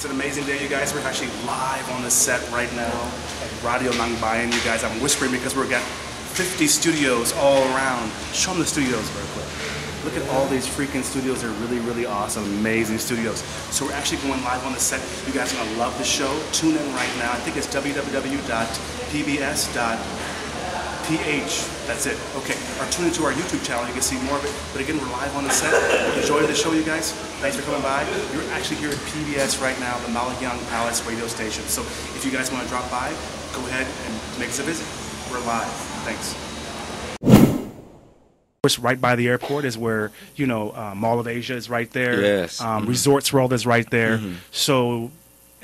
an amazing day, you guys. We're actually live on the set right now at Radio Nangbayan, you guys. I'm whispering because we've got 50 studios all around. Show them the studios real quick. Look at all these freaking studios. They're really, really awesome, amazing studios. So we're actually going live on the set. You guys are going to love the show. Tune in right now. I think it's www.pbs.ph. That's it. Okay. Or tune into our YouTube channel. You can see more of it. But again, we're live on the set. Enjoy the show, you guys. Thanks for coming by. You're actually here at PBS right now, the Malagyang Palace radio station. So if you guys want to drop by, go ahead and make us a visit. We're live. Thanks. Right by the airport is where, you know, Mall of Asia is right there. Yes. Resorts World is right there. So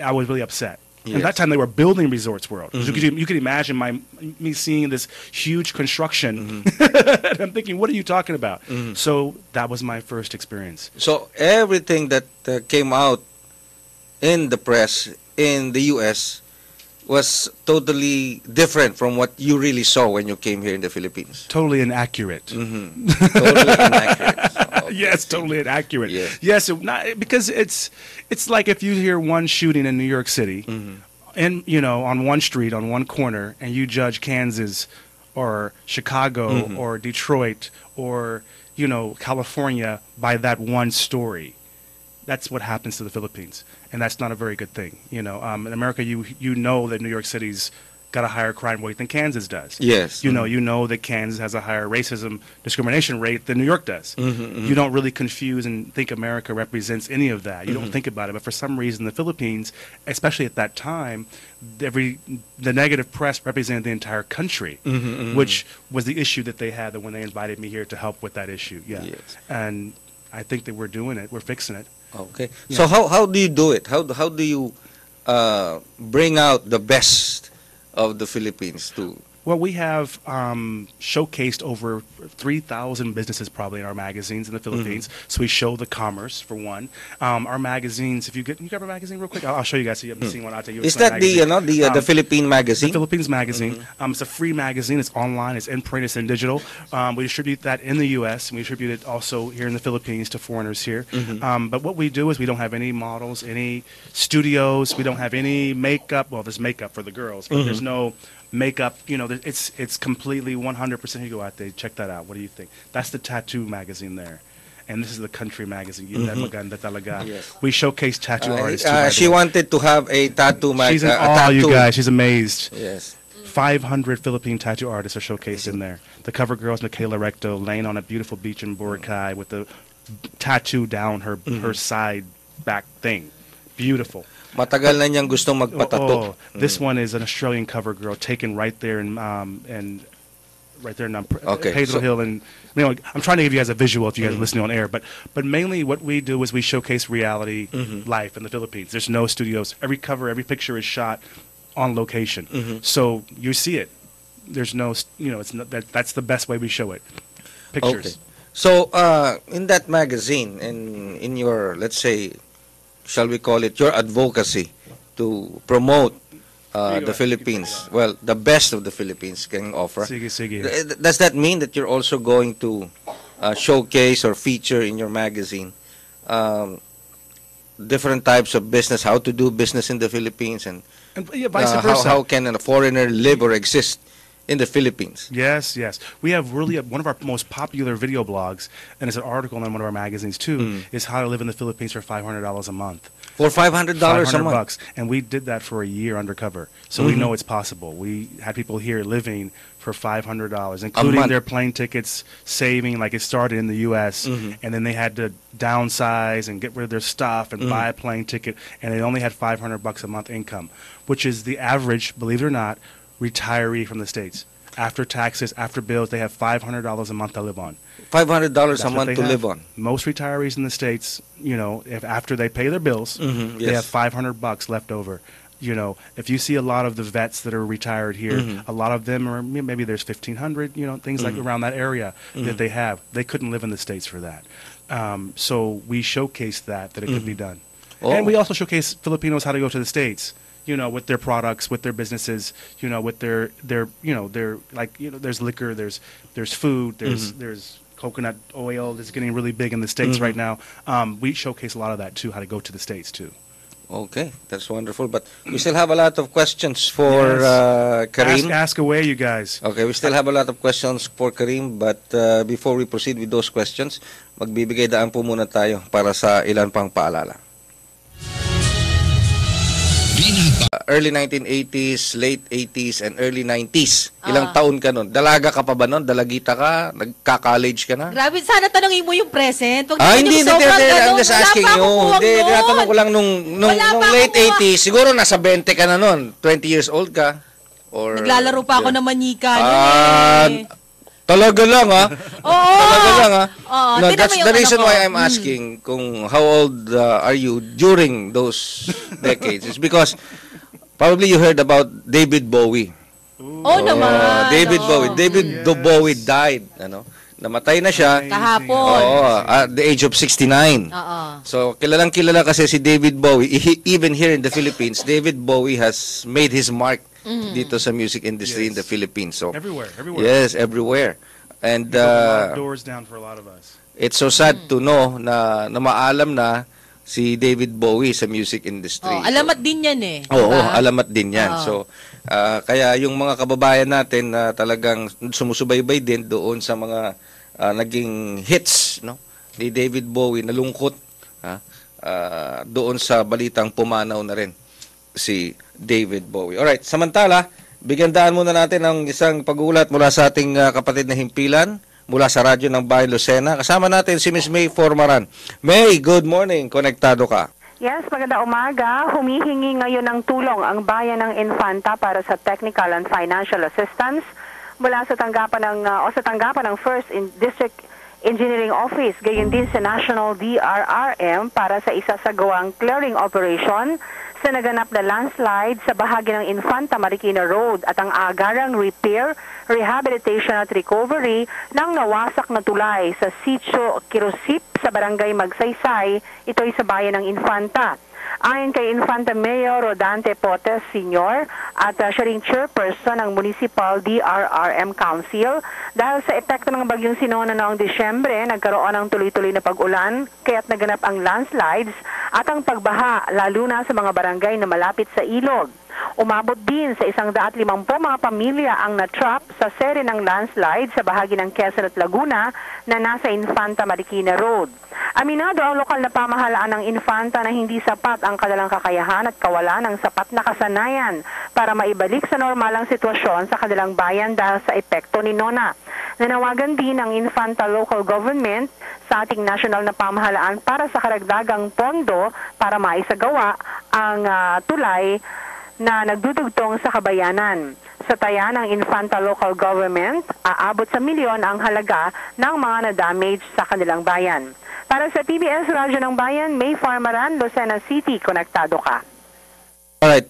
I was really upset. Yes. At that time, they were building Resorts World. You could imagine me seeing this huge construction. And I'm thinking, what are you talking about? So that was my first experience. So everything that came out in the press in the U.S. was totally different from what you really saw when you came here in the Philippines. Totally inaccurate. Totally inaccurate. So, okay. Yes, totally inaccurate. Yes. Yes, because it's like if you hear one shooting in New York City, and you know, on one street, on one corner, and you judge Kansas or Chicago or Detroit or, you know, California by that one story. That's what happens to the Philippines, and that's not a very good thing. You know, in America, you know that New York City's got a higher crime rate than Kansas does. Yes. You know that Kansas has a higher racism discrimination rate than New York does. You don't really confuse and think America represents any of that. You don't think about it, but for some reason, the Philippines, especially at that time, the negative press represented the entire country, which was the issue that they had when they invited me here to help with that issue. Yeah, Yes. and I think that we're doing it. We're fixing it. Okay. Yeah. So how do you do it? How do you bring out the best of the Philippines to? Well, we have showcased over 3,000 businesses probably in our magazines in the Philippines. So we show the commerce, for one. Our magazines, if you grab a magazine real quick? I'll show you guys so you haven't seen one. I'll tell you. Is that the Philippine magazine? The Philippines magazine. It's a free magazine. It's online. It's in print. It's in digital. We distribute that in the U.S. and we distribute it also here in the Philippines to foreigners here. But what we do is we don't have any models, any studios. We don't have any makeup. Well, there's makeup for the girls, but there's no makeup. You know, it's completely 100%. You go out there, check that out. What do you think? That's the tattoo magazine there. And this is the country magazine. Maganda talaga. Yes. We showcase tattoo artists too, by the she way. wanted to have a tattoo magazine. She's in awe, you guys. She's amazed. Yes. 500 Philippine tattoo artists are showcased in there. The cover girl is Michaella Recto, laying on a beautiful beach in Boracay with the tattoo down her side back thing. Beautiful. Matagal na niyang gustong magpatato. This one is an Australian cover girl taken right there in Pedro Hill, and you know, I'm trying to give you guys a visual if you guys are listening on air, but mainly what we do is we showcase reality life in the Philippines. There's no studios. Every cover, every picture is shot on location, so you see it. There's no, you know, it's not that's the best way we show it. Pictures. Okay. So in that magazine, in your, let's say, shall we call it your advocacy to promote the Philippines, well, the best of the Philippines can offer. Sige. Does that mean that you're also going to showcase or feature in your magazine different types of business, how to do business in the Philippines, and vice versa. How can a foreigner live or exist in the Philippines? Yes. We have really one of our most popular video blogs, and it's an article in one of our magazines too, is how to live in the Philippines for $500 a month. For $500 a month? $500, and we did that for a year undercover, so we know it's possible. We had people here living for $500, including their plane tickets, saving, like it started in the U.S., and then they had to downsize and get rid of their stuff and buy a plane ticket, and they only had $500 a month income, which is the average, believe it or not, retiree from the States. After taxes, after bills, they have $500 a month to live on. $500 a month to live on. Most retirees in the States, you know, if after they pay their bills, they have $500 left over. You know, if you see a lot of the vets that are retired here, a lot of them are, maybe there's 1,500, you know, things like around that area that they have. They couldn't live in the States for that. So we showcase that it could be done. And we also showcase Filipinos how to go to the States. You know, with their products, with their businesses, you know, with their you know, their, like, you know, there's liquor, there's food, there's coconut oil that's getting really big in the States right now. We showcase a lot of that too, how to go to the States too. Okay, that's wonderful. But we still have a lot of questions for Kareem. Ask away, you guys. Okay, we still have a lot of questions for Kareem, but before we proceed with those questions, magbibigay daan po muna tayo para sa ilan pang paalala. Early 1980s, late 80s, and early 90s. Ilang taon ka nun? Dalaga ka pa ba nun? Dalagita ka? Nagka-college ka na? Grabe, sana tanongin mo yung present. Hindi. I'm just asking you. Hindi, tinatanong ko lang nung late 80s, siguro nasa 20 ka na nun. 20 years old ka. Or, naglalaro pa ako ng manika. Talaga lang, ha? Oo. Talaga lang, ha? No, that's the reason why I'm Mm. asking kung how old are you during those decades. It's because probably you heard about David Bowe. Naman. David Bowe. David Bowe died. Namatay na siya. Kahapon. At the age of 69. So, kilalang-kilala kasi si David Bowe. Even here in the Philippines, David Bowe has made his mark dito sa music industry in the Philippines. So, everywhere. Yes, everywhere. And doors down for a lot of us. It's so sad to know na maalam na si David Bowe sa music industry. Alamat din yan eh. Alamat din yan. So, kaya yung mga kababayan natin na talagang sumusubaybay din doon sa mga naging hits, no, ni David Bowe, nalungkot doon sa balitang pumanaw na rin si David Bowe. Alright, samantala, bigyan daan muna natin ng isang pagulat mula sa ating kapatid na himpilan, mula sa radyo ng Bayan Lucena. Kasama natin si Ms. May Formaran. May, good morning. Konektado ka. Yes, maganda umaga. Humihingi ngayon ng tulong ang bayan ng Infanta para sa technical and financial assistance mula sa tanggapan ng First District Engineering Office, gayon din sa National DRRM para sa isasagawang clearing operation sa naganap na landslide sa bahagi ng Infanta Marikina Road at ang agarang repair, rehabilitation at recovery ng nawasak na tulay sa Sitio Kirosip sa Barangay Magsaysay, ito'y sa bayan ng Infanta. Ayon kay Infanta Mayor Rodante Potes Sr. at siya ring chairperson ng Municipal DRRM Council, dahil sa epekto ng bagyong Sinona noong Disyembre, nagkaroon ng tuloy-tuloy na pag-ulan, kaya't naganap ang landslides at ang pagbaha, lalo na sa mga barangay na malapit sa ilog. Umabot din sa 150 mga pamilya ang na-trap sa sere ng landslide sa bahagi ng Quezon at Laguna na nasa Infanta Marikina Road. Aminado ang lokal na pamahalaan ng Infanta na hindi sapat ang kanilang kakayahan at kawalan ng sapat na kasanayan para maibalik sa normalang sitwasyon sa kanilang bayan dahil sa epekto ni Nona. Nanawagan din ang Infanta Local Government sa ating national na pamahalaan para sa karagdagang pondo para maisagawa ang tulay na nagdudugtong sa kabayanan. Sa taya ng Infanta Local Government, aabot sa milyon ang halaga ng mga na-damage sa kanilang bayan. Para sa PBS Radyo ng Bayan, May Farmaran, Lucena City, konektado ka. Alright,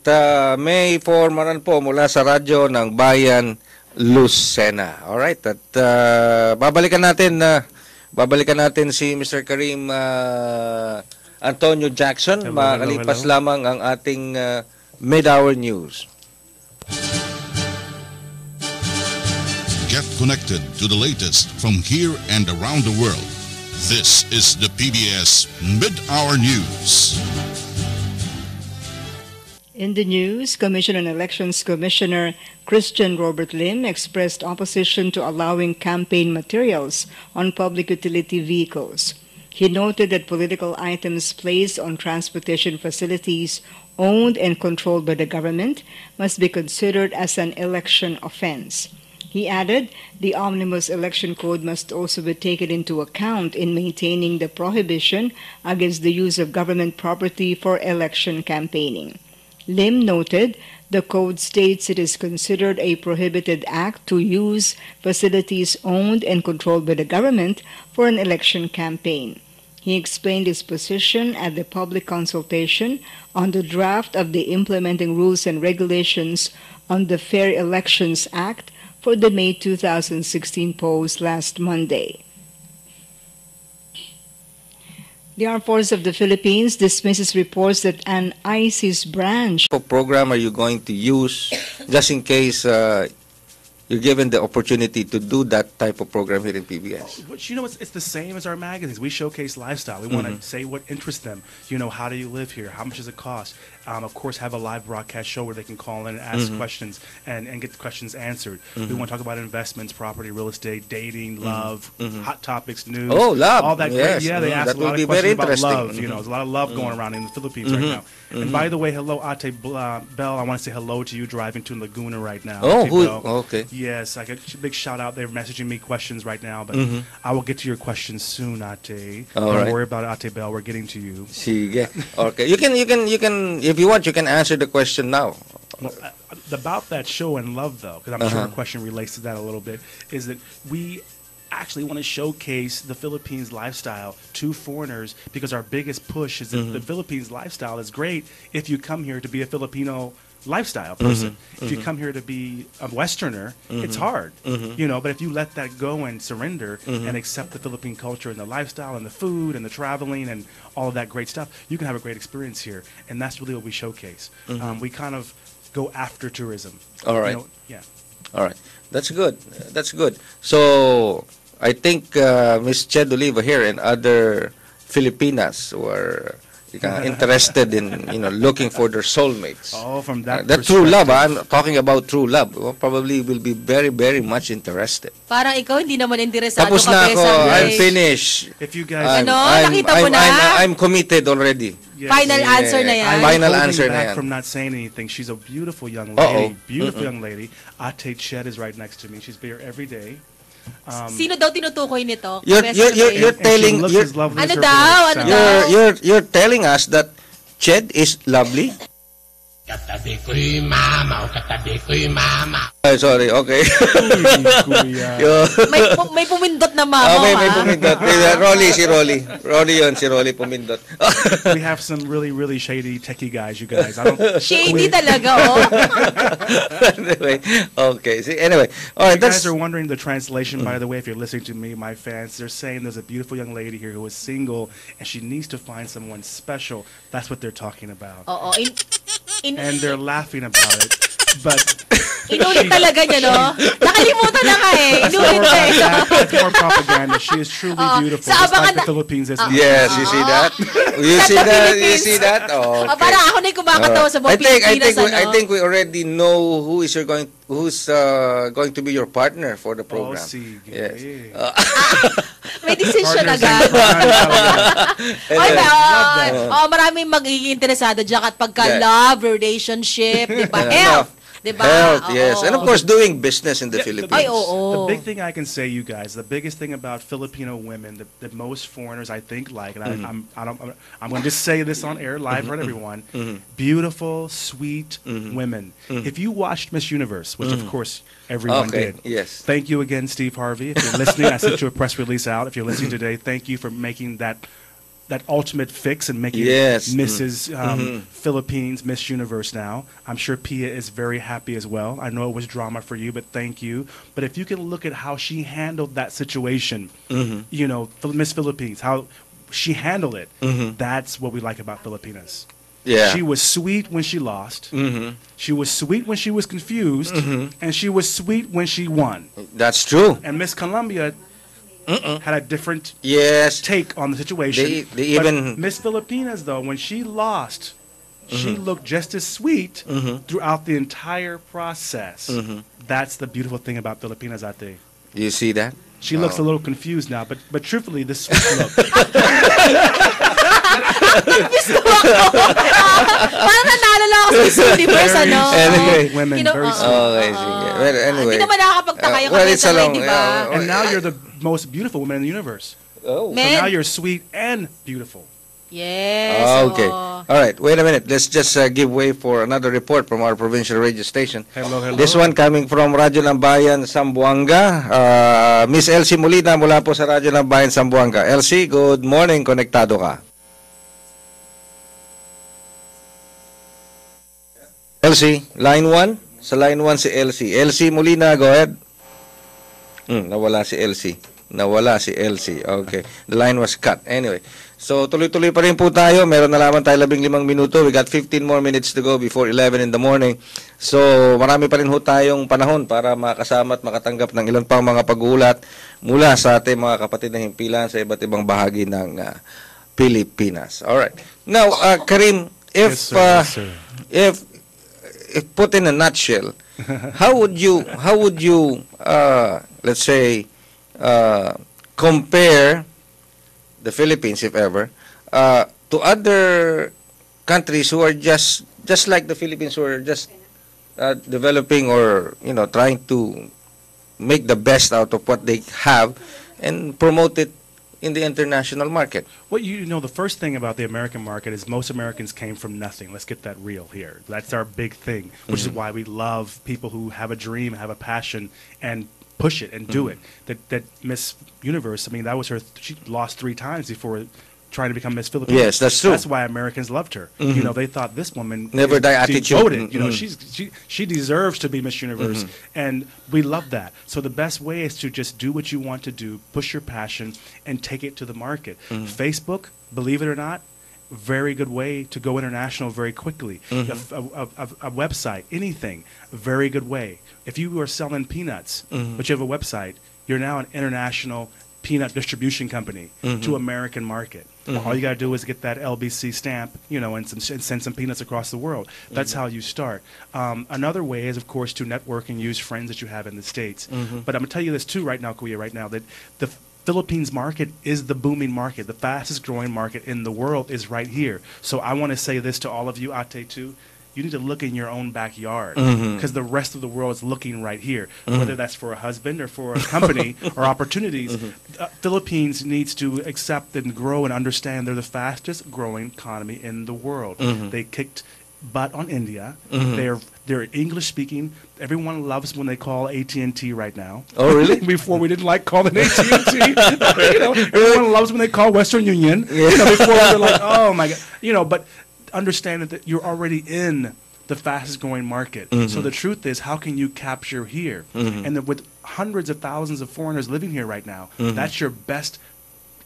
May Formaran po mula sa radyo ng Bayan Lucena. Alright, at babalikan natin si Mr. Kareem Antonio Jackson. Makalipas lamang ang ating mid-hour news. Get connected to the latest from here and around the world. This is the PBS Mid-Hour News. In the news, Commission on Elections Commissioner Christian Robert Lim expressed opposition to allowing campaign materials on public utility vehicles. He noted that political items placed on transportation facilities owned and controlled by the government must be considered as an election offense. He added the Omnibus Election Code must also be taken into account in maintaining the prohibition against the use of government property for election campaigning. Lim noted the code states it is considered a prohibited act to use facilities owned and controlled by the government for an election campaign. He explained his position at the public consultation on the draft of the Implementing Rules and Regulations on the Fair Elections Act for the May 2016 polls last Monday. The Armed Forces of the Philippines dismisses reports that an ISIS branch... What program are you going to use just in case you're given the opportunity to do that type of program here in PBS. But it's the same as our magazines. We showcase lifestyle. We want to say what interests them. How do you live here? How much does it cost? Of course, have a live broadcast show where they can call in and ask questions and get questions answered. We want to talk about investments, property, real estate, dating, love, hot topics, news. Oh, love. All that Yes. great. Yeah, they ask That a will lot be of very questions about love. interesting. There's a lot of love going around in the Philippines right now. And by the way, hello, Ate Bell. I want to say hello to you driving to Laguna right now. Oh, Ate who? Bell. Okay. Yes, I got a big shout out. They're messaging me questions right now, but I will get to your questions soon, Ate. All Don't right. worry about it, Ate Bell. We're getting to you. Sige. Okay. You can, if you want, you can answer the question now. Well, about that show and love, though, because I'm sure the question relates to that a little bit, is that we actually want to showcase the Philippines lifestyle to foreigners because our biggest push is that the Philippines lifestyle is great if you come here to be a Filipino lifestyle person. If you come here to be a Westerner, it's hard, but if you let that go and surrender and accept the Philippine culture and the lifestyle and the food and the traveling and all of that great stuff, you can have a great experience here. And that's really what we showcase. We kind of go after tourism. All right. Yeah. All right. That's good. That's good. So, I think Miss Ched Oliva here and other Filipinas were interested in looking for their soulmates. Oh, from that That true love. I'm talking about true love. Well, probably will be very, very much interested. Parang ikaw hindi naman interesado Tapos ka na pe ako. sa I'm race. finished. If you guys... Nakita mo na? I'm committed already. Yes. Final answer na yan. I'm Final holding answer na back yan. from not saying anything. She's a beautiful young Uh-oh. lady. Beautiful young lady. Ate Ched is right next to me. She's here every day. Sino daw tinutukoy nito? You're And telling she looks as lovely as Ano her daw? voice Ano sounds. daw? you're telling us that Ched is lovely? Katabi ko'y mama, o katabi ko'y mama. Sorry, okay. Kuya. May pumindot na mama. May pumindot. Si Rolly. Rolly yun, si Rolly pumindot. We have some really, really shady techie guys, you guys. I don't... Shady talaga, oh. Anyway, okay. See, anyway, all right. You guys That's are wondering the translation, by the way, if you're listening to me, my fans, they're saying there's a beautiful young lady here who is single and she needs to find someone special. That's what they're talking about. Oo. And they're laughing about it. But Inulit talaga niya, no? Nakalimutan na nga eh. Inulit na eh. that's more propaganda. She is truly beautiful, Sa just like abangan the na- Philippines is. yes. You see that? You see that? You see that? Oh, okay. Parang ako na yung kumakatawa sa mga Pilipinas, I think we already know who's going to be your partner for the program. sige. Yes. May decision Partners agad. in crime. Maraming magiging interesado dyan at pagka Yeah. love, relationship, di ba? Health. Di ba? Health, yes. Oo. And of course, doing business in the Yeah, Philippines. Ay, oo. The big thing I can say, you guys, the biggest thing about Filipino women that most foreigners I think like, and I'm going to just say this on air live for everyone: beautiful, sweet women. If you watched Miss Universe, which of course everyone Okay, did, yes. thank you again, Steve Harvey. If you're listening, I sent you a press release out. If you're listening today, thank you for making that ultimate fix and making Yes. Mrs. Philippines Miss Universe now. I'm sure Pia is very happy as well. I know it was drama for you, but thank you. But if you can look at how she handled that situation, Miss Philippines, how she handled it, that's what we like about Filipinas. Yeah. She was sweet when she lost. She was sweet when she was confused. And she was sweet when she won. That's true. And Miss Colombia had a different Yes. take on the situation. They But even- Miss Filipinas, though, when she lost, she looked just as sweet throughout the entire process. That's the beautiful thing about Filipinas, I think. You see that? She looks a little confused now, but truthfully, this sweet look. Parang nanalo lang ako sa Miss Universe, ano? Anyway. Women, You know, very oo. sweet. Okay, sige. Well, anyway. Hindi naman nakakapagtaka yung well, kanya it's sa a long- di ba? And now you're the most beautiful woman in the universe. Oh. So now Men. you're sweet and beautiful. Yes. Okay. oo. All right. Wait a minute. Let's just give way for another report from our provincial radio station. Hello, hello. This one coming from Radyo ng Bayan, Zamboanga. Miss Elsie Molina mula po sa Radyo ng Bayan, Zamboanga. Elsie, good morning. Konektado ka. Elsie, line 1. Sa line 1 si Elsie. Elsie Molina, go ahead. Nawala si Elsie. Nawala si Elsie. Okay. The line was cut. Anyway. So, tuloy-tuloy pa rin po tayo. Meron na lamang tayo 15 minuto. We got 15 more minutes to go before 11 in the morning. So, marami pa rin ho tayong panahon para makasama at makatanggap ng ilan pang mga pag-uulat mula sa ating mga kapatid na himpilan sa iba't ibang bahagi ng Pilipinas. Alright. Now, Kareem, if put in a nutshell, how would you let's say compare the Philippines, if ever, to other countries who are just like the Philippines, who are just developing or trying to make the best out of what they have and promote it in the international market? Well, the first thing about the American market is most Americans came from nothing. Let's get that real here. That's our big thing, which is why we love people who have a dream, have a passion, and push it and do it. That Miss Universe, I mean, she lost 3 times before trying to become Miss Philippines. Yes, that's true. That's why Americans loved her. They thought this woman never die attitude. Devoted. She deserves to be Miss Universe, and we love that. So the best way is to just do what you want to do, push your passion, and take it to the market. Facebook, believe it or not, very good way to go international very quickly. A website, anything, very good way. If you are selling peanuts, but you have a website, you're now an international peanut distribution company to American market. All you got to do is get that LBC stamp, and send some peanuts across the world. That's how you start. Another way is, of course, to network and use friends that you have in the States. But I'm going to tell you this too right now, Kuya, that the Philippines market is the booming market. The fastest growing market in the world is right here. So I want to say this to all of you, Ate, too. You need to look in your own backyard because the rest of the world is looking right here. Whether that's for a husband or for a company or opportunities, Philippines needs to accept and grow and understand they're the fastest growing economy in the world. They kicked butt on India. They're English speaking. Everyone loves when they call AT&T right now. Oh, really? Before we didn't like calling AT&T. Everyone loves when they call Western Union. Before we were like, oh my God. But understand that you're already in the fastest growing market. So the truth is, how can you capture here? And then with hundreds of thousands of foreigners living here right now, that's your best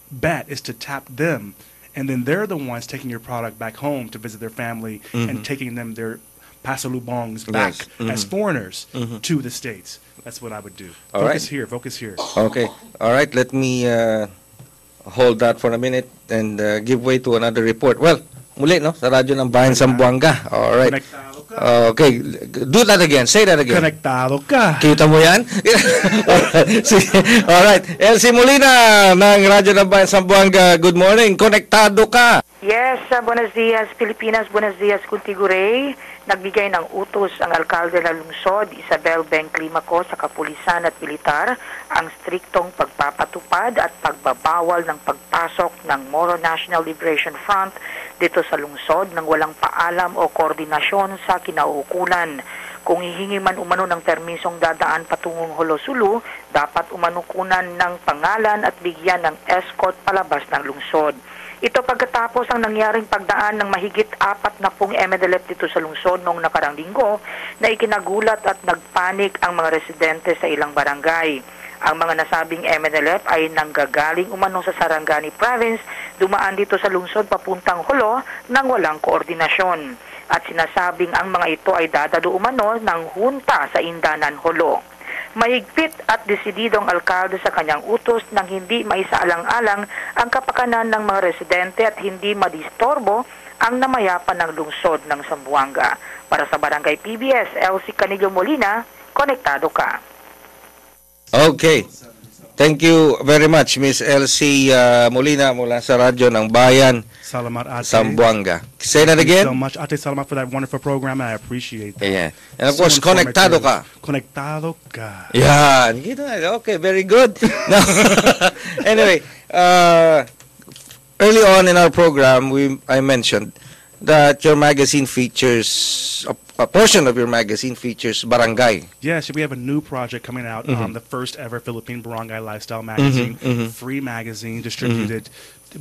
bet, is to tap them. And then they're the ones taking your product back home to visit their family and taking them their pasalubongs back as foreigners to the States. That's what I would do. Focus here. Okay. All right. Let me hold that for a minute and give way to another report. Well, muli, no? Sa radyo ng Bayan Zamboanga. All right. Konektado ka. Okay. Do that again. Say that again. Konektado ka. Kita mo yan? All right. Elsie Molina ng radyo ng Bayan Zamboanga. Good morning. Konektado ka. Yes, buenos dias Pilipinas, buenos dias Kuntigurey. Nagbigay ng utos ang alkalde ng lungsod, Isabel Beng Climaco, sa kapulisan at militar ang striktong pagpapatupad at pagbabawal ng pagpasok ng Moro National Liberation Front dito sa lungsod nang walang paalam o koordinasyon sa kinauukulan. Kung hihingi man umano ng permisong dadaan patungong Holosulu, dapat umanukunan ng pangalan at bigyan ng escort palabas ng lungsod. Ito pagkatapos ang nangyaring pagdaan ng mahigit 40 MDLF dito sa lungsod noong nakarang linggo na ikinagulat at nagpanik ang mga residente sa ilang barangay. Ang mga nasabing MDLF ay nanggagaling umano sa Sarangani Province, dumaan dito sa lungsod papuntang Holo nang walang koordinasyon. At sinasabing ang mga ito ay dadalo umano ng hunta sa Indanan, Holo. Mahigpit at desididong alkalde sa kanyang utos nang hindi maisaalang-alang ang kapakanan ng mga residente at hindi madistorbo ang namayapan ng lungsod ng Zamboanga. Para sa Barangay PBS, Elsie Canillo Molina, konektado ka. Okay. Thank you very much, Miss Elsie Molina mula sa radyo ng Bayan Salamat, Ate. Zamboanga. Say that again. Thank you so much, Ate. Salamat for that wonderful program. I appreciate that. Yeah. And of course, konektado ka. Konektado ka. Yan. Okay, very good. Now, anyway, early on in our program, I mentioned that your magazine features, a portion of your magazine features barangay. Yes, we have a new project coming out, the first ever Philippine Barangay Lifestyle magazine, free magazine distributed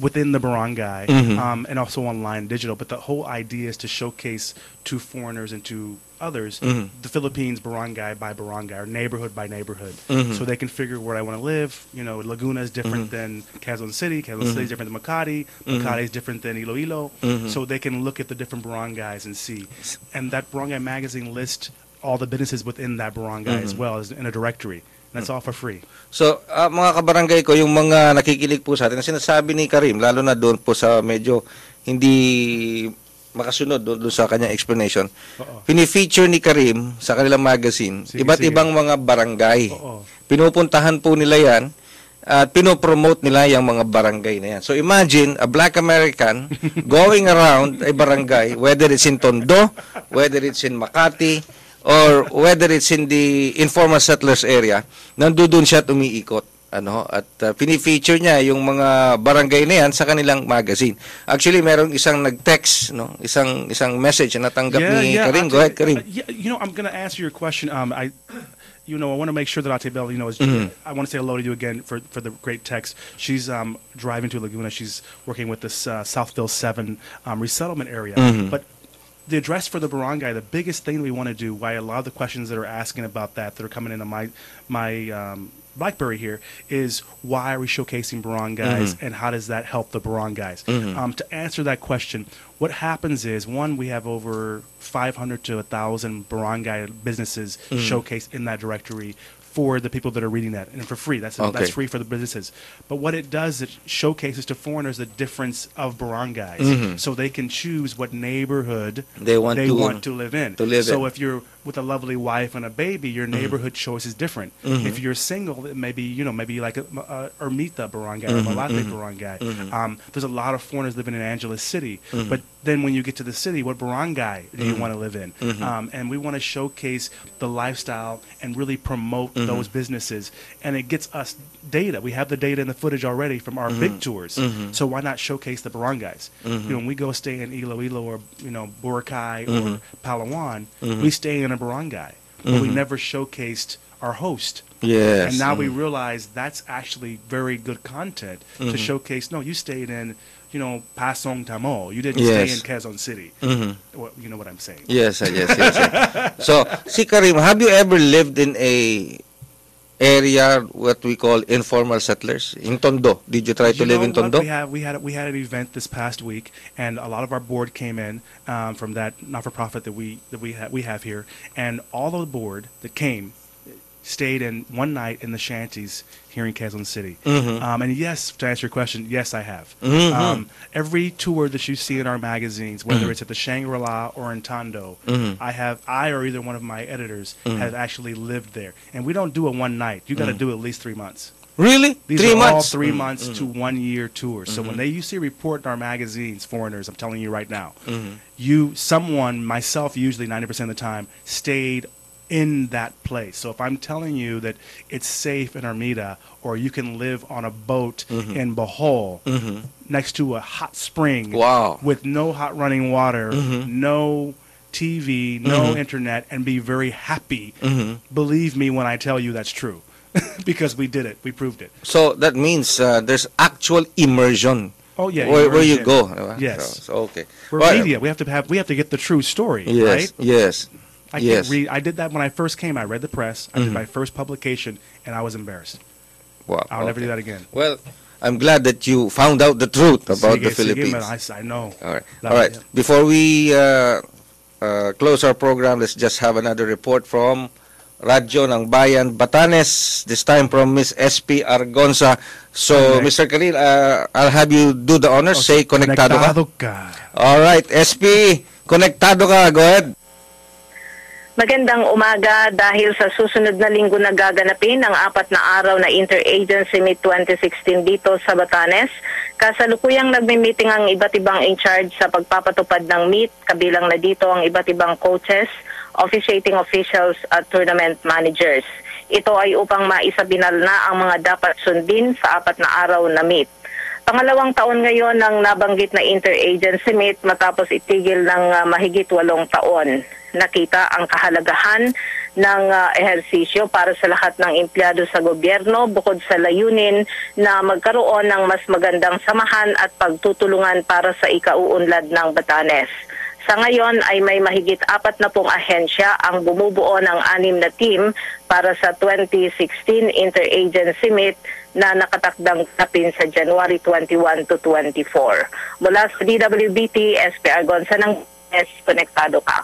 within the barangay, and also online digital. But the whole idea is to showcase to foreigners and to others, the Philippines barangay by barangay or neighborhood by neighborhood, so they can figure where I want to live. You know, Laguna is different than Quezon City. Quezon City is different than Makati. Makati is different than Iloilo. So they can look at the different barangays and see. And that barangay magazine lists all the businesses within that barangay as well as in a directory. That's all for free. So, mga kabarangay ko, yung mga nakikinig po sa atin, sinasabi ni Kareem, lalo na doon po sa medyo hindi makasunod doon sa kanyang explanation, pinifeature ni Kareem sa kanilang magazine, iba't ibang mga barangay. Pinupuntahan po nila yan at pinopromote nila yung mga barangay na yan. So, imagine a black American going around a barangay, whether it's in Tondo, whether it's in Makati, or whether it's in the informal settlers area, nandoon siya at umiikot. At pinifeature niya yung mga barangay na yan sa kanilang magazine. Actually, merong isang nag-text, isang message na natanggap ni Kareem. Go ahead, Kareem. You know, I'm going to answer your question. I want to make sure that Ate Bell, I want to say hello to you again for the great text. She's driving to Laguna. She's working with this Southville 7 resettlement area. But the address for the barangay, the biggest thing we want to do, why a lot of the questions that are asking about that are coming into my BlackBerry here, is why are we showcasing barangays and how does that help the barangays? To answer that question, what happens is, one, we have over 500 to 1,000 barangay businesses showcased in that directory for the people that are reading that, and for free. That's free for the businesses. But what it does, it showcases to foreigners the difference of barangays, so they can choose what neighborhood they want to live in. So if you're with a lovely wife and a baby, your neighborhood choice is different. If you're single, it may be maybe like a Ermita barangay or Malate barangay. There's a lot of foreigners living in Angeles City, but then when you get to the city, what barangay do you want to live in? And we want to showcase the lifestyle and really promote those businesses, and it gets us data. We have the data and the footage already from our big tours, so why not showcase the barangays? When we go stay in Iloilo or Boracay or Palawan, we stay in a barangay, but we never showcased our host. Yes. And now we realize that's actually very good content to showcase. No, you stayed in Pasong Tamo. You didn't stay in Quezon City. Well, you know what I'm saying. Yes. So, si Kareem, have you ever lived in a area what we call informal settlers in Tondo? Did you try to live in Tondo? We had an event this past week, and a lot of our board came in from that not-for-profit that we have here, and all of the board that came stayed in one night in the shanties here in Quezon City. And yes, to answer your question, yes, I have. Every tour that you see in our magazines, whether it's at the Shangri-La or in Tondo, I or either one of my editors have actually lived there. And we don't do it one night. You got to do at least 3 months. Really? These 3 are months? all 3 months to 1 year tours. So when you see a report in our magazines, foreigners, I'm telling you right now, myself usually 90% of the time, stayed in that place. So if I'm telling you that it's safe in Armida, or you can live on a boat in Bowe next to a hot spring with no hot running water, no TV, no internet, and be very happy, believe me when I tell you that's true. Because we did it. We proved it. So that means there's actual immersion. Oh yeah, where you go. Yes. So, okay. We're media. We have to get the true story, right? Yes. I can't read. I did that when I first came. I read the press. I did my first publication, and I was embarrassed. Wow. I'll never do that again. Well, I'm glad that you found out the truth about the Philippines. I know. All right. Before we close our program, let's just have another report from Radyo ng Bayan, Batanes, this time from Miss SP Argonza. So, Mr. Khalil, I'll have you do the honors. Say, konektado ka. All right, SP, konektado ka. Go ahead. Magandang umaga. Dahil sa susunod na linggo na gaganapin ang 4 na araw na Interagency Meet 2016 dito sa Batanes, kasalukuyang nagmi-meeting ang iba't ibang in charge sa pagpapatupad ng meet, kabilang na dito ang iba't ibang coaches, officiating officials at tournament managers. Ito ay upang maisabinal na ang mga dapat sundin sa 4 na araw na meet. Pangalawang taon ngayon ng nabanggit na Interagency Meet matapos itigil ng mahigit 8 taon. Nakita ang kahalagahan ng ehersisyo para sa lahat ng empleyado sa gobyerno bukod sa layunin na magkaroon ng mas magandang samahan at pagtutulungan para sa ikauunlad ng Batanes. Sa ngayon ay may mahigit 40 ahensya ang bumubuo ng 6 na team para sa 2016 Interagency Meet na nakatakdang tapin sa January 21 to 24. Mula sa DWBT, SP Argonza ng Konektado Ka.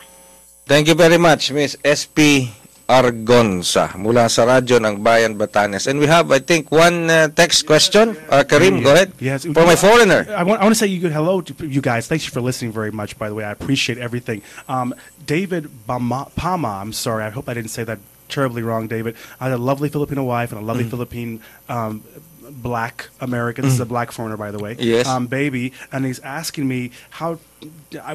Thank you very much, Miss SP Argonza, mula sa radyo ng Bayan Batanes. And we have, I think, one text question. Kareem, go ahead. Yes. For my foreigner. I want to say hello to you guys. Thank you for listening very much, by the way. I appreciate everything. David Pama, I'm sorry. I hope I didn't say that terribly wrong, David. I had a lovely Filipino wife and a lovely Philippine black American. This is a black foreigner, by the way. Yes. Baby. And he's asking me how...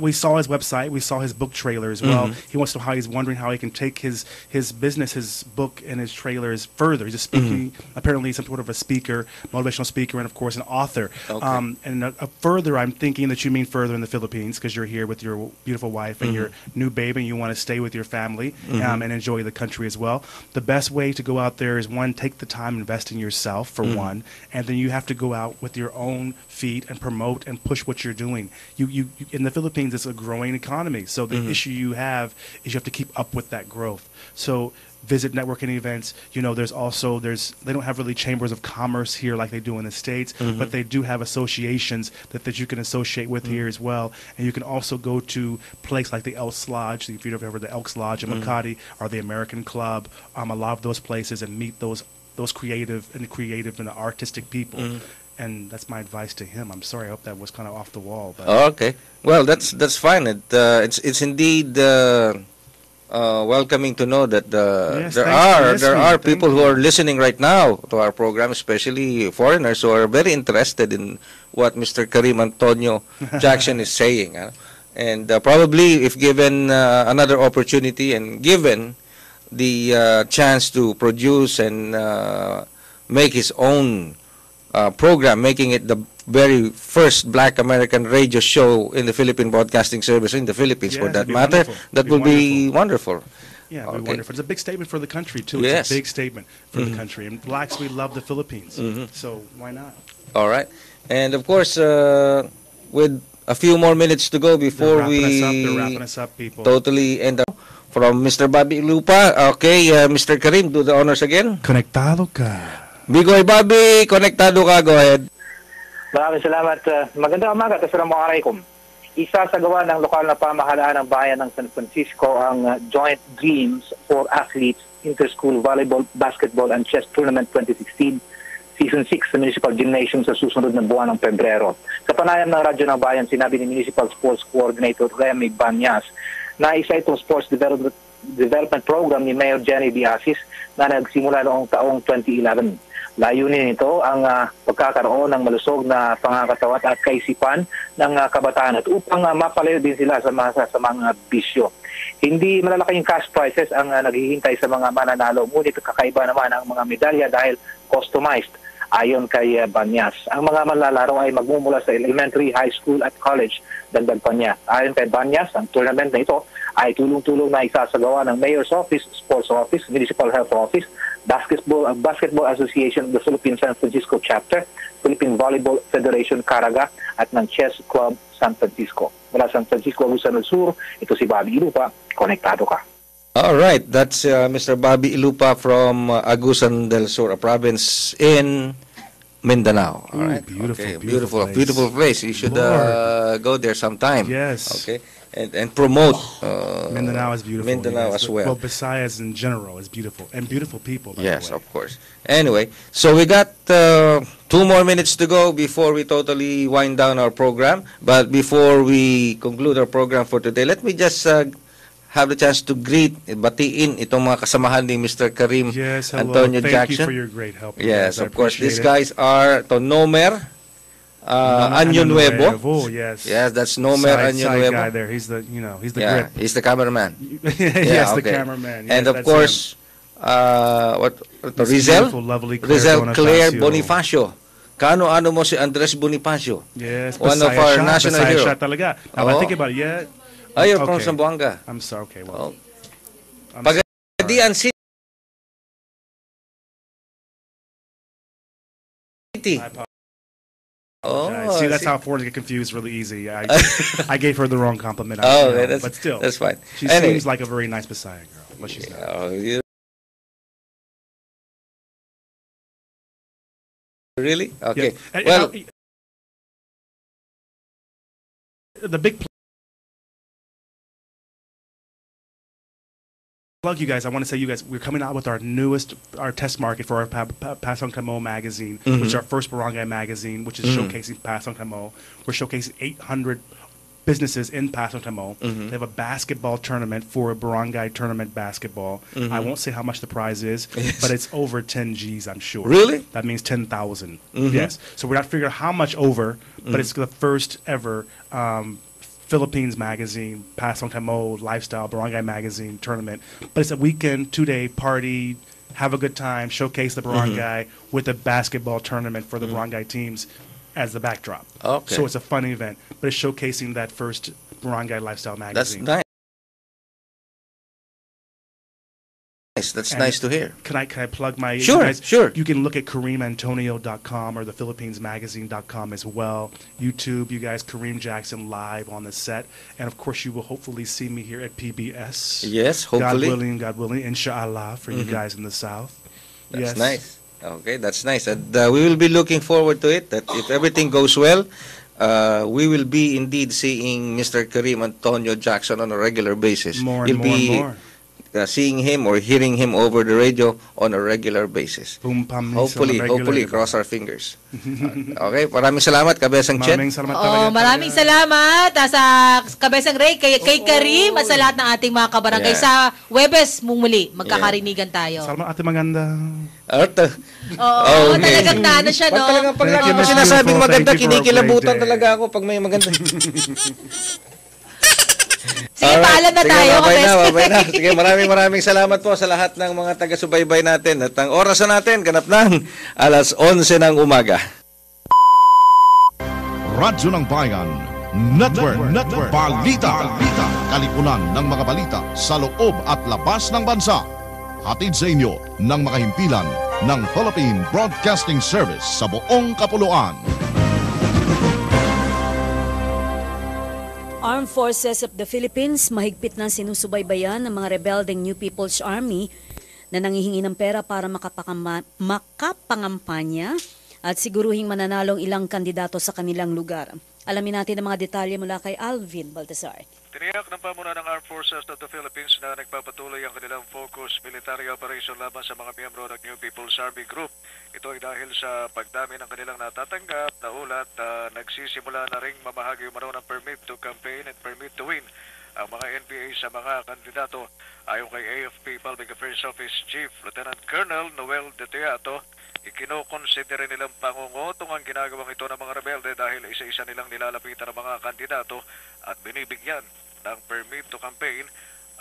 We saw his website. We saw his book trailer as well. He wants to know how he's wondering how he can take his business, his book, and his trailers further. He's a speaking, apparently some sort of a speaker, motivational speaker, and of course an author. Okay. And further, I'm thinking that you mean further in the Philippines because you're here with your beautiful wife and your new baby, and you want to stay with your family and enjoy the country as well. The best way to go out there is one, take the time, invest in yourself for one, and then you have to go out with your own feet and promote and push what you're doing. You in the Philippines, it's a growing economy. So the issue you have is you have to keep up with that growth. So visit networking events. You know, they don't have really chambers of commerce here like they do in the States, but they do have associations that you can associate with here as well. And you can also go to places like the Elks Lodge, if you've ever heard of the Elks Lodge in Makati, or the American Club, a lot of those places, and meet those creative and artistic people. And that's my advice to him. I'm sorry, I hope that was kind of off the wall. But. Oh, okay. Well, that's fine. It's indeed welcoming to know that there are people who are listening right now to our program, especially foreigners who are very interested in what Mr. Kareem Antonio Jackson is saying. And probably, if given another opportunity and given the chance to produce and make his own program, making it the very first Black American radio show in the Philippine Broadcasting Service in the Philippines, for that matter, that will be wonderful. Yeah, it'll be wonderful. It's a big statement for the country, too. Yes. It's a big statement for the country. And blacks, we love the Philippines. So why not? All right. And, of course, with a few more minutes to go before they're wrapping us up, people. Totally end up from Mr. Bobby Lupa. Okay, Mr. Kareem, do the honors again. Konektado ka. Bigoy Bobby, konektado ka. Go ahead. Maraming salamat. Magandang umaga. Assalamualaikum. Isa sa gawa ng lokal na pamahalaan ng bayan ng San Francisco ang Joint Dreams for Athletes Inter-School Volleyball, Basketball and Chess Tournament 2016 Season 6 sa Municipal Gymnasium sa susunod na buwan ng Pebrero. Sa panayam ng Radyo ng Bayan, sinabi ni Municipal Sports Coordinator Remy Banyas na isa itong sports development program ni Mayor Jenny Diasis na nagsimula noong taong 2011. Layunin nito ang pagkakaroon ng malusog na pangakatawan at kaisipan ng kabataan at upang mapalayo din sila sa mga bisyo. Hindi malalaking cash prizes ang naghihintay sa mga mananalo, ngunit kakaiba naman ang mga medalya dahil customized ayon kay Banyas. Ang mga manlalaro ay magmumula sa elementary, high school at college, dagdag pa niya. Ayon kay Banyas, ang tournament na ito ay tulong-tulong na isasagawa ng Mayor's Office, Sports Office, Municipal Health Office, Basketball Association of the Philippine San Francisco Chapter, Philippine Volleyball Federation Caraga, at ng Chess Club San Francisco. Mula San Francisco, Luzon del Sur, ito si Bobby Ilupa. Konektado ka. All right, that's Mr. Bobby Ilupa from Agusan del Sur, a province in Mindanao. All right, beautiful place. You should go there sometime. Yes. Okay, and promote. Mindanao is beautiful. Mindanao as well. Well, Visayas in general is beautiful, and beautiful people. Yes, of course. Anyway, so we got 2 more minutes to go before we totally wind down our program. But before we conclude our program for today, let me just have the chance to batiin itong mga kasamahan ni Mr. Kareem Antonio Jackson. Thank you for your great help. Yes, of course. These guys are Nomer Año Nuevo. Yes. Yes, that's Nomer Año Nuevo. Guy there. He's the grip. He's the cameraman. Yes, the cameraman. Yes, and of course, Rizal Claire Bonifacio. Kano-ano mo si Andres Bonifacio? Yes, one of our national heroes. Talaga. Now, I think about it, yeah. You're from Zamboanga. I'm sorry. Okay, well. Pagadian City. apologize. Oh, see, that's see. how foreigners get confused really easy. I gave her the wrong compliment. Oh, you know, that's, but still, that's fine. She Anyway. seems like a very nice Messiah girl, but she's not. Oh, really? Okay. Yeah. And, Well, the big plug, you guys. I want to say, you guys, we're coming out with our test market for our Pasong Tamo magazine, which is our first barangay magazine, which is showcasing Pasong Tamo. We're showcasing 800 businesses in Pasong Tamo. They have a basketball tournament for a barangay tournament basketball. I won't say how much the prize is, but it's over 10 G's, I'm sure. Really? That means 10,000. Yes. So we're not figuring out how much over, but it's the first ever Philippines magazine, Pasong Tamo Lifestyle Barangay Magazine tournament. But it's a weekend, 2-day party, have a good time, showcase the barangay with a basketball tournament for the barangay teams as the backdrop. Okay. So it's a fun event, but it's showcasing that first barangay lifestyle that's magazine. nice. That's And nice to hear. Can I plug my... Sure, you guys, sure. You can look at KareemAntonio.com or the PhilippinesMagazine.com as well. YouTube, you guys, Kareem Jackson live on the set. And, of course, you will hopefully see me here at PBS. Yes, hopefully. God willing, inshallah, for you guys in the South. That's nice. Okay, that's nice. And we will be looking forward to it. That if everything goes well, we will be indeed seeing Mr. Kareem Antonio Jackson on a regular basis. More and more. Seeing him or hearing him over the radio on a regular basis. Hopefully, cross our fingers. Okay, maraming salamat, Kabesang Chet. Maraming salamat sa Kabesang Ray, kay Kareem, at sa lahat ng ating mga kabarangay. Sa Webes, muli, magkakarinigan tayo. Salamat, ate maganda. Oo, talagang nano siya, no? Pag lagi mo sinasabing maganda, kinikilabutan talaga ako pag may maganda. Sige, paalam na tayo. Babay na. Sige, maraming salamat po sa lahat ng mga taga-subaybay natin. At ang oras na natin, ganap ng 11:00 ng umaga. Radyo ng Bayan, Network, Balita, Kalipunan ng mga balita sa loob at labas ng bansa. Hatid sa inyo ng mga himpilan ng Philippine Broadcasting Service sa buong kapuluan. Armed Forces of the Philippines mahigpit na sinusubaybayan ng mga rebelding New People's Army na nangihingi ng pera para makapangampanya at siguruhing mananalong ilang kandidato sa kanilang lugar. Alamin natin ang mga detalye mula kay Alvin Baltasar. Tiniyak ng pamuna ng Armed Forces of the Philippines na nagpapatuloy ang kanilang focus military operation laban sa mga miyembro ng New People's Army Group. Ito ay dahil sa pagdami ng kanilang natatanggap na ulat, nagsisimula na ring mamahagi umano ng permit to campaign and permit to win ang mga NPA sa mga kandidato. Ayon kay AFP Public Affairs Office Chief Lieutenant Colonel Noel De Teato, ikinokonsidere nilang pangungutong ang ginagawang ito ng mga rebelde dahil isa-isa nilang nilalapitan ng mga kandidato at binibigyan ng permit to campaign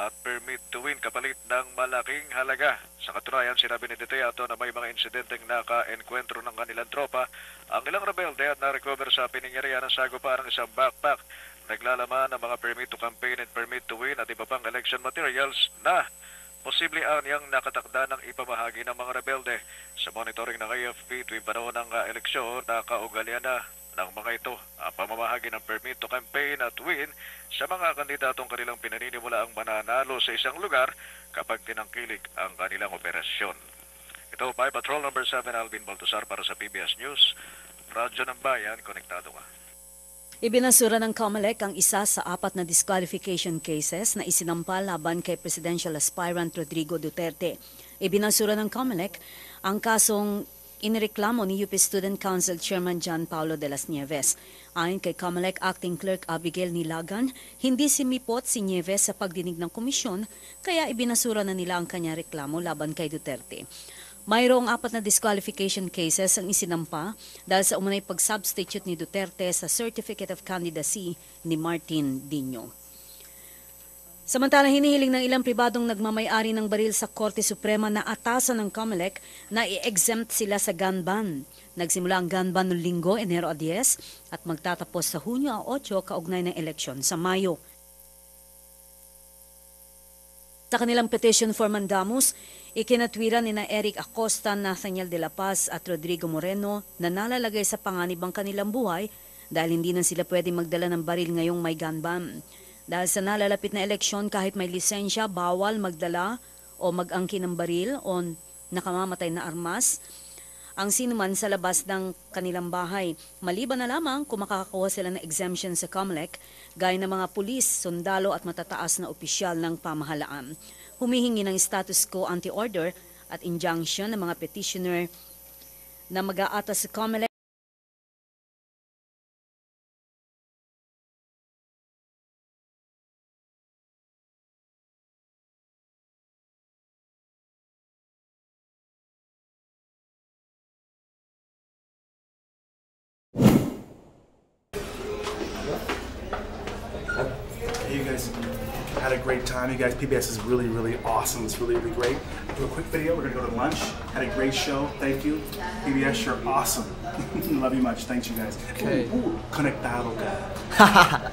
at permit to win kapalit ng malaking halaga. Sa katunayan, sinabi ni De Teato na may mga insidenteng naka-enkwentro ng kanilang tropa ang ilang rebelde at na-recover sa piningyarihan ng sagupaan ng isang backpack naglalaman ng mga permit to campaign and permit to win at iba pang election materials na posible anyang nakatakda ng ipamahagi ng mga rebelde. Sa monitoring ng AFP tuwing panahon ng eleksyon, nakaugalian na ng mga ito ang pamamahagi ng permit to campaign at win sa mga kandidatong kanilang pinaninimula ang mananalo sa isang lugar kapag tinangkilik ang kanilang operasyon. Ito by Patrol Number 7 Alvin Baltasar para sa PBS News. Radyo ng Bayan, konektado ka. Ibinasura ng COMELEC ang isa sa 4 na disqualification cases na isinampal laban kay Presidential Aspirant Rodrigo Duterte. Ibinasura ng COMELEC ang kasong inireklamo ni UP Student Council Chairman John Paulo de las Nieves. Ayon kay COMELEC Acting Clerk Abigail Nilagan, hindi simipot si Nieves sa pagdinig ng komisyon kaya ibinasura na nila ang kanyang reklamo laban kay Duterte. Mayroong 4 na disqualification cases ang isinampa dahil sa umunay pag-substitute ni Duterte sa Certificate of Candidacy ni Martin Dino. Samantalang hinihiling ng ilang pribadong nagmamay-ari ng baril sa Korte Suprema na atasan ng COMELEC na i-exempt sila sa gun ban. Nagsimula ang gun ban noong Linggo, Enero 10 at magtatapos sa Hunyo 8 kaugnay ng eleksyon sa Mayo. Sa kanilang petition for mandamus, ikinatwiran ni na Eric Acosta, Nathaniel de la Paz at Rodrigo Moreno na nalalagay sa panganib ang kanilang buhay dahil hindi na sila pwede magdala ng baril ngayong may gun ban. Dahil sa nalalapit na eleksyon, kahit may lisensya, bawal magdala o mag-angkin ng baril o nakamamatay na armas ang sinuman sa labas ng kanilang bahay. Maliban na lamang kung makakakuha sila ng exemption sa COMELEC, gaya ng mga pulis, sundalo at matataas na opisyal ng pamahalaan. Humihingi ng status quo anti-order at injunction ng mga petitioner na mag-aatas sa COMELEC. You guys had a great time. You guys, PBS is really, really awesome. It's really, really great. Do a quick video. We're gonna go to lunch. Had a great show. Thank you. PBS, you're awesome. Love you much. Thanks, you guys. Okay. Conectado ka.